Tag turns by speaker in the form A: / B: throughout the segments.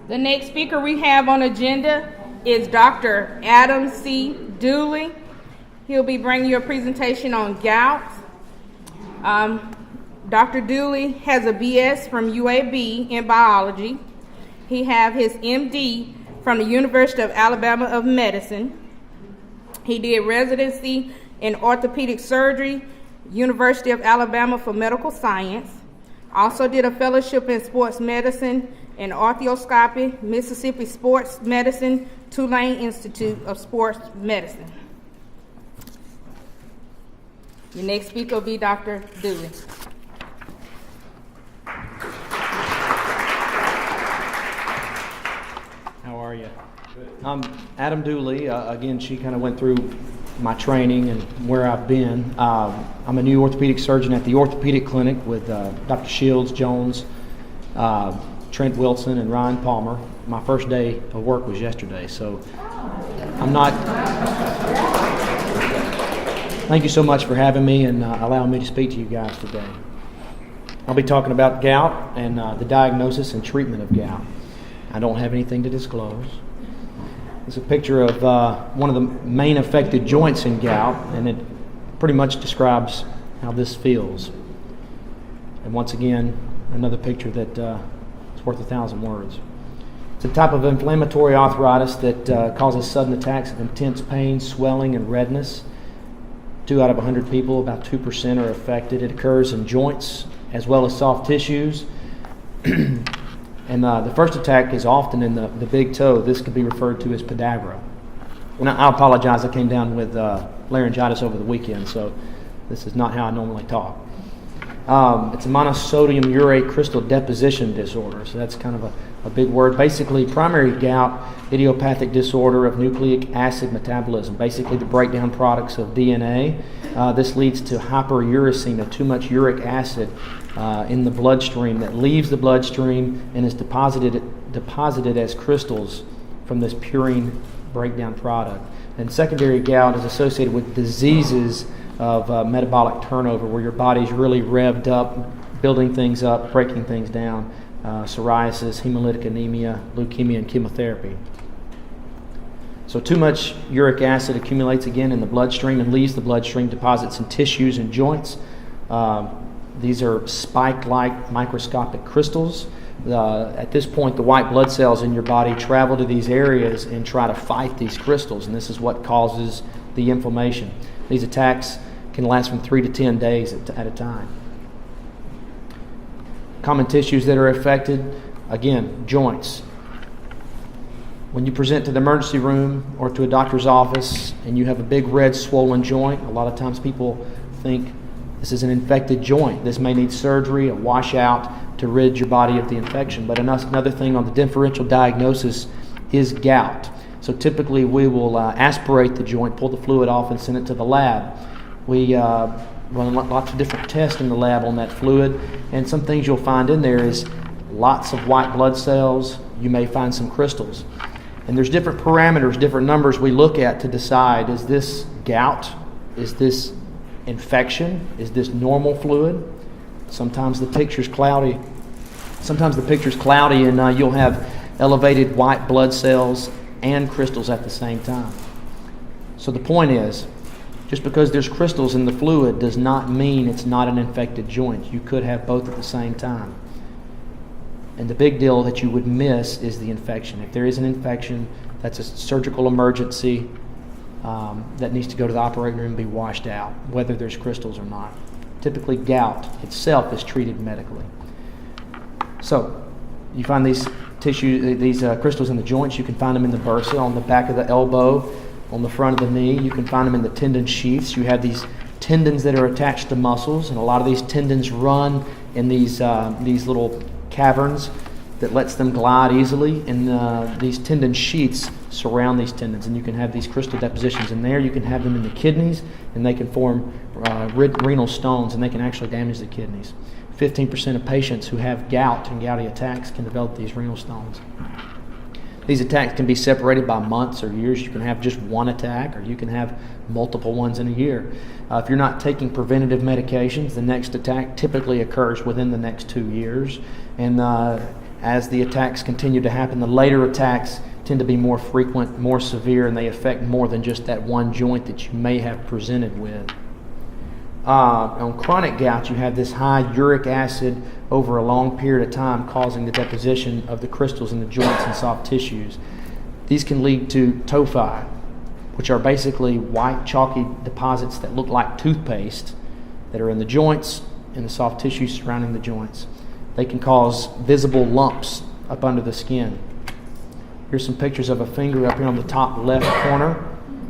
A: The next speaker we have on agenda is Dr. Adam C Dooley. He'll be bringing you a presentation on gout. Dr. Dooley has a BS from UAB in biology. He has his MD from the University of Alabama of Medicine. He did residency in orthopedic surgery, University of Alabama for medical science. Also did a fellowship in sports medicine and arthroscopy, Mississippi Sports Medicine, Tulane Institute of Sports Medicine. Your next speaker will be Dr. Dooley.
B: How are you? I'm Adam Dooley. Again, she kind of went through my training and where I've been. I'm a new orthopedic surgeon at the Orthopedic clinic with Dr. Shields, Jones, Trent Wilson, and Ryan Palmer. My first day of work was yesterday, so I'm not... Thank you so much for having me and allowing me to speak to you guys today. I'll be talking about gout and the diagnosis and treatment of gout. I don't have anything to disclose. It's a picture of one of the main affected joints in gout, and it pretty much describes how this feels. And once again, another picture that is worth 1,000 words. It's a type of inflammatory arthritis that causes sudden attacks of intense pain, swelling, and redness. 2 out of 100 people, about 2%, are affected. It occurs in joints as well as soft tissues. And the first attack is often in the big toe. This could be referred to as podagra. And I apologize, I came down with laryngitis over the weekend, so this is not how I normally talk. It's a monosodium urate crystal deposition disorder, so that's kind of a big word. Basically, primary gout, idiopathic disorder of nucleic acid metabolism, basically the breakdown products of DNA. This leads to hyperuricemia, too much uric acid in the bloodstream that leaves the bloodstream and is deposited as crystals from this purine breakdown product. And secondary gout is associated with diseases of metabolic turnover, where your body's really revved up, building things up, breaking things down. Psoriasis, hemolytic anemia, leukemia, and chemotherapy. So too much uric acid accumulates again in the bloodstream and leaves the bloodstream, deposits in tissues and joints. These are spike-like microscopic crystals. At this point, the white blood cells in your body travel to these areas and try to fight these crystals, and this is what causes the inflammation. These attacks can last from 3 to 10 days at a time. Common tissues that are affected, again, joints. When you present to the emergency room or to a doctor's office and you have a big red swollen joint, a lot of times people think this is an infected joint. This may need surgery, a washout to rid your body of the infection. But another thing on the differential diagnosis is gout. So typically we will aspirate the joint, pull the fluid off, and send it to the lab. We run lots of different tests in the lab on that fluid, and some things you'll find in there is lots of white blood cells. You may find some crystals. And there's different parameters, different numbers we look at to decide, is this gout? Is this infection? Is this normal fluid? Sometimes the picture's cloudy. And you'll have elevated white blood cells and crystals at the same time. So the point is, just because there's crystals in the fluid does not mean it's not an infected joint. You could have both at the same time. And the big deal that you would miss is the infection. If there is an infection, that's a surgical emergency that needs to go to the operating room and be washed out, whether there's crystals or not. Typically, gout itself is treated medically. So, you find these crystals in the joints. You can find them in the bursa, on the back of the elbow, on the front of the knee. You can find them in the tendon sheaths. You have these tendons that are attached to muscles, and a lot of these tendons run in these little caverns that lets them glide easily, and these tendon sheaths surround these tendons, and you can have these crystal depositions in there. You can have them in the kidneys, and they can form renal stones, and they can actually damage the kidneys. 15% of patients who have gout and gouty attacks can develop these renal stones. These attacks can be separated by months or years. You can have just one attack, or you can have multiple ones in a year. If you're not taking preventative medications, the next attack typically occurs within the next 2 years. And as the attacks continue to happen, the later attacks tend to be more frequent, more severe, and they affect more than just that one joint that you may have presented with. On chronic gout, you have this high uric acid over a long period of time causing the deposition of the crystals in the joints and soft tissues. These can lead to tophi, which are basically white chalky deposits that look like toothpaste that are in the joints and the soft tissue surrounding the joints. They can cause visible lumps up under the skin. Here's some pictures of a finger up here on the top left corner.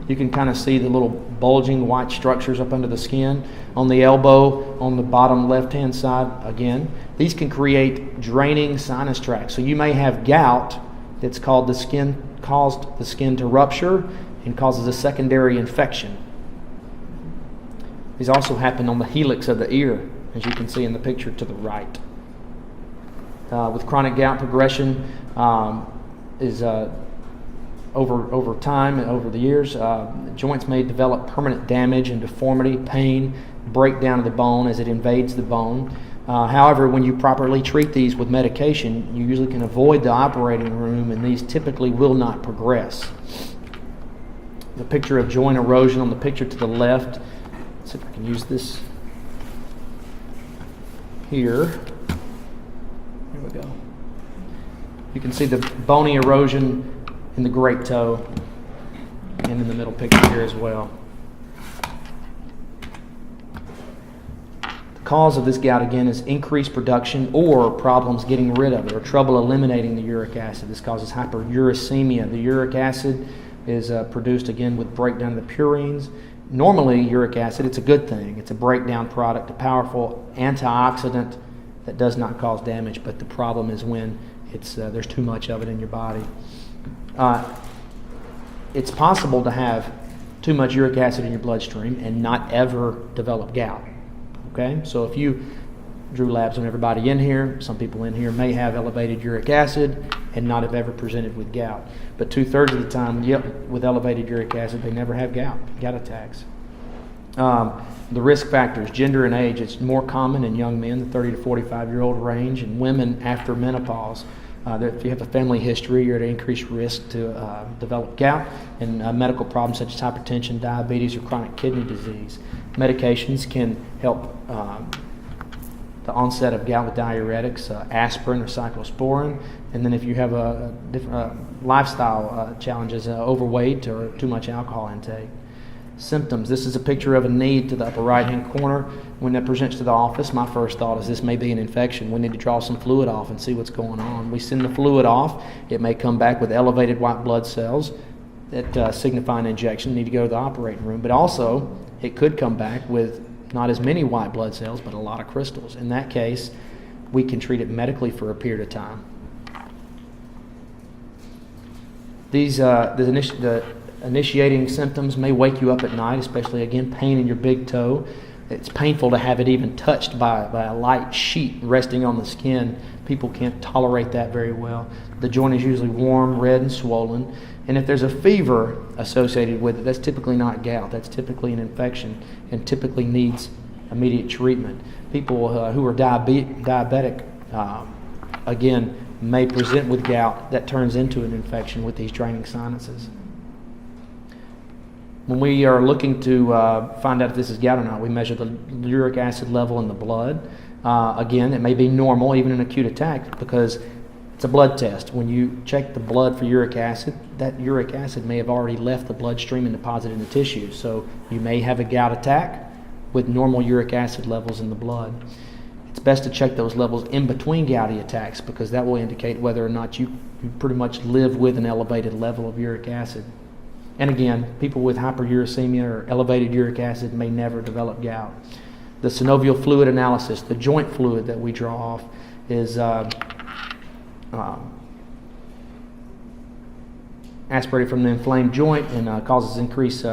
B: You can kind of see the little bulging white structures up under the skin. On the elbow, on the bottom left-hand side, again, these can create draining sinus tracts. So you may have gout that's caused the skin to rupture and causes a secondary infection. These also happen on the helix of the ear, as you can see in the picture to the right. With chronic gout, progression is over time and over the years. Joints may develop permanent damage and deformity, pain, breakdown of the bone as it invades the bone. However, when you properly treat these with medication, you usually can avoid the operating room, and these typically will not progress. The picture of joint erosion on the picture to the left. Let's see if I can use this here. Here we go. You can see the bony erosion in the great toe and in the middle picture here as well. The cause of this gout again is increased production or problems getting rid of it or trouble eliminating the uric acid. This causes hyperuricemia. The uric acid is produced again with breakdown of the purines. Normally uric acid, it's a good thing. It's a breakdown product, a powerful antioxidant that does not cause damage, but the problem is when there's too much of it in your body. It's possible to have too much uric acid in your bloodstream and not ever develop gout. Okay, so if you drew labs on everybody in here, some people in here may have elevated uric acid and not have ever presented with gout. But 2/3 of the time, with elevated uric acid, they never have gout attacks. The risk factors, gender and age, it's more common in young men, the 30 to 45-year-old range, and women after menopause. If you have a family history, you're at increased risk to develop gout and medical problems such as hypertension, diabetes, or chronic kidney disease. Medications can help the onset of gout with diuretics, aspirin or cyclosporin, and then if you have different lifestyle challenges, overweight or too much alcohol intake. Symptoms. This is a picture of a knee to the upper right-hand corner. When that presents to the office, my first thought is this may be an infection. We need to draw some fluid off and see what's going on. We send the fluid off. It may come back with elevated white blood cells that signify an injection. You need to go to the operating room. But also, it could come back with not as many white blood cells, but a lot of crystals. In that case, we can treat it medically for a period of time. The initiating symptoms may wake you up at night, especially, again, pain in your big toe. It's painful to have it even touched by a light sheet resting on the skin. People can't tolerate that very well. The joint is usually warm, red, and swollen. And if there's a fever associated with it, that's typically not gout. That's typically an infection and typically needs immediate treatment. People who are diabetic, again, may present with gout that turns into an infection with these draining sinuses. When we are looking to find out if this is gout or not, we measure the uric acid level in the blood. Again, it may be normal, even in acute attack, because it's a blood test. When you check the blood for uric acid, that uric acid may have already left the bloodstream and deposited in the tissue. So you may have a gout attack with normal uric acid levels in the blood. It's best to check those levels in between gouty attacks because that will indicate whether or not you pretty much live with an elevated level of uric acid. And again, people with hyperuricemia or elevated uric acid may never develop gout. The synovial fluid analysis, the joint fluid that we draw off, is aspirated from the inflamed joint and causes increased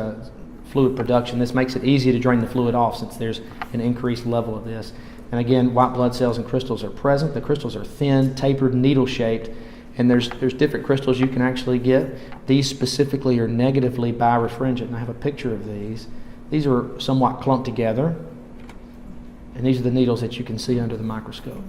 B: fluid production. This makes it easy to drain the fluid off since there's an increased level of this. And again, white blood cells and crystals are present. The crystals are thin, tapered, needle-shaped, and there's different crystals you can actually get. These specifically are negatively birefringent, and I have a picture of these. These are somewhat clumped together, and these are the needles that you can see under the microscope.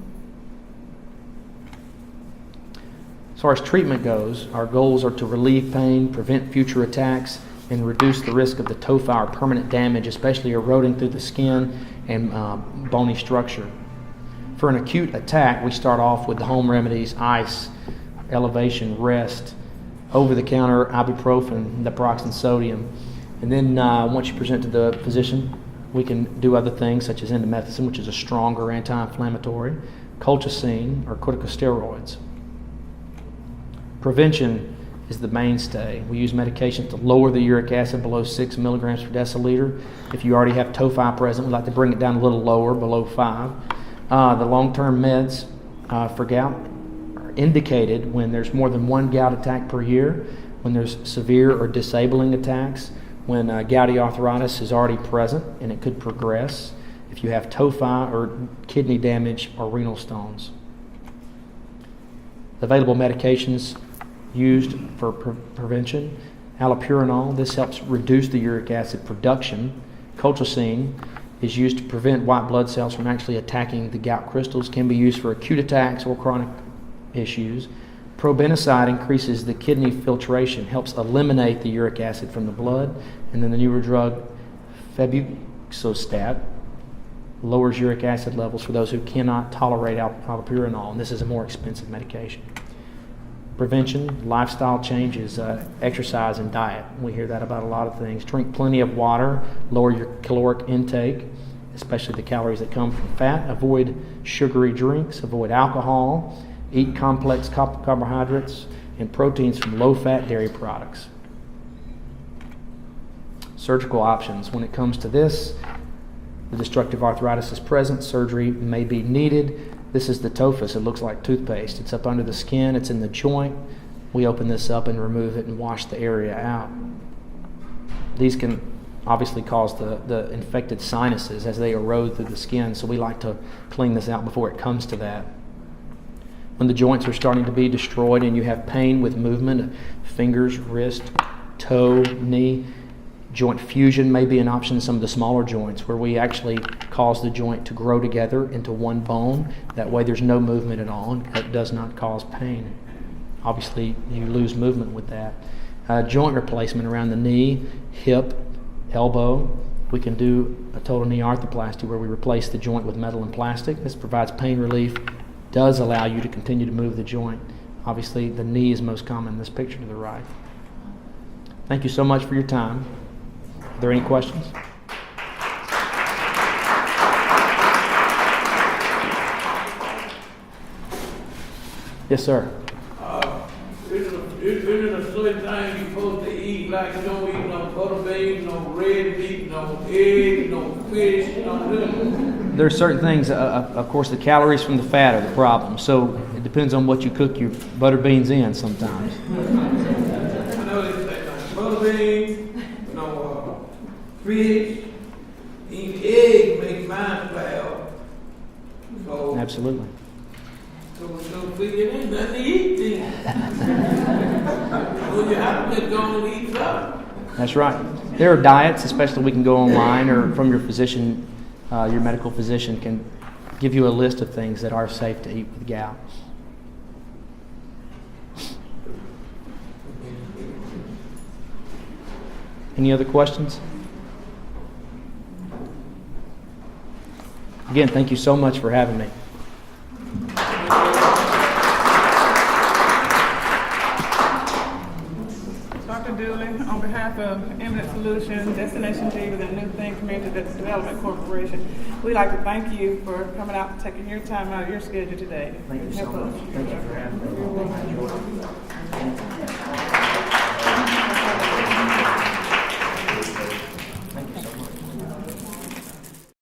B: As far as treatment goes, our goals are to relieve pain, prevent future attacks, and reduce the risk of the tophi or permanent damage, especially eroding through the skin and bony structure. For an acute attack, we start off with the home remedies: ice, elevation, rest, over-the-counter ibuprofen, naproxen sodium. And then once you present to the physician, we can do other things such as indomethacin, which is a stronger anti-inflammatory, colchicine, or corticosteroids. Prevention is the mainstay. We use medications to lower the uric acid below 6 milligrams per deciliter. If you already have tophi present, we like to bring it down a little lower, below 5. The long-term meds for gout are indicated when there's more than one gout attack per year, when there's severe or disabling attacks, when gouty arthritis is already present and it could progress, if you have tophi or kidney damage or renal stones. The available medications used for prevention: allopurinol. This helps reduce the uric acid production. Colchicine is used to prevent white blood cells from actually attacking the gout crystals. Can be used for acute attacks or chronic issues. Probenecide increases the kidney filtration, helps eliminate the uric acid from the blood. And then the newer drug, febuxostat, lowers uric acid levels for those who cannot tolerate allopurinol, and this is a more expensive medication. Prevention, lifestyle changes, exercise and diet. We hear that about a lot of things. Drink plenty of water, lower your caloric intake, especially the calories that come from fat. Avoid sugary drinks, avoid alcohol, eat complex carbohydrates and proteins from low-fat dairy products. Surgical options. When it comes to this, the destructive arthritis is present, surgery may be needed. This is the tophus. It looks like toothpaste. It's up under the skin. It's in the joint. We open this up and remove it and wash the area out. These can obviously cause the infected sinuses as they erode through the skin, so we like to clean this out before it comes to that. When the joints are starting to be destroyed and you have pain with movement, fingers, wrist, toe, knee, joint fusion may be an option in some of the smaller joints where we actually cause the joint to grow together into one bone. That way there's no movement at all and it does not cause pain. Obviously you lose movement with that. Joint replacement around the knee, hip, elbow. We can do a total knee arthroplasty where we replace the joint with metal and plastic. This provides pain relief, does allow you to continue to move the joint. Obviously the knee is most common in this picture to the right. Thank you so much for your time. Are there any questions? Yes, sir.
C: Is it a certain thing you're supposed to eat? Like you don't eat no butter beans, no red meat, no eggs, no fish, no nothing.
B: There are certain things, of course, the calories from the fat are the problem. So it depends on what you cook your butter beans in sometimes.
C: I know they say no butter beans, no fish, eat eggs make mine foul. So,
B: Absolutely.
C: so it ain't nothing to eat then. Well, you have to get going and eat something.
B: That's right. There are diets, especially we can go online or from your physician, your medical physician can give you a list of things that are safe to eat with gout. Any other questions? Again, thank you so much for having me.
D: Dr. Dooley, on behalf of Eminent Solutions, Destination Divas, and New Thing Community Development Corporation, we'd like to thank you for coming out and taking your time out of your schedule today.
B: Thank you so much. Thank you for having me.
D: You're welcome.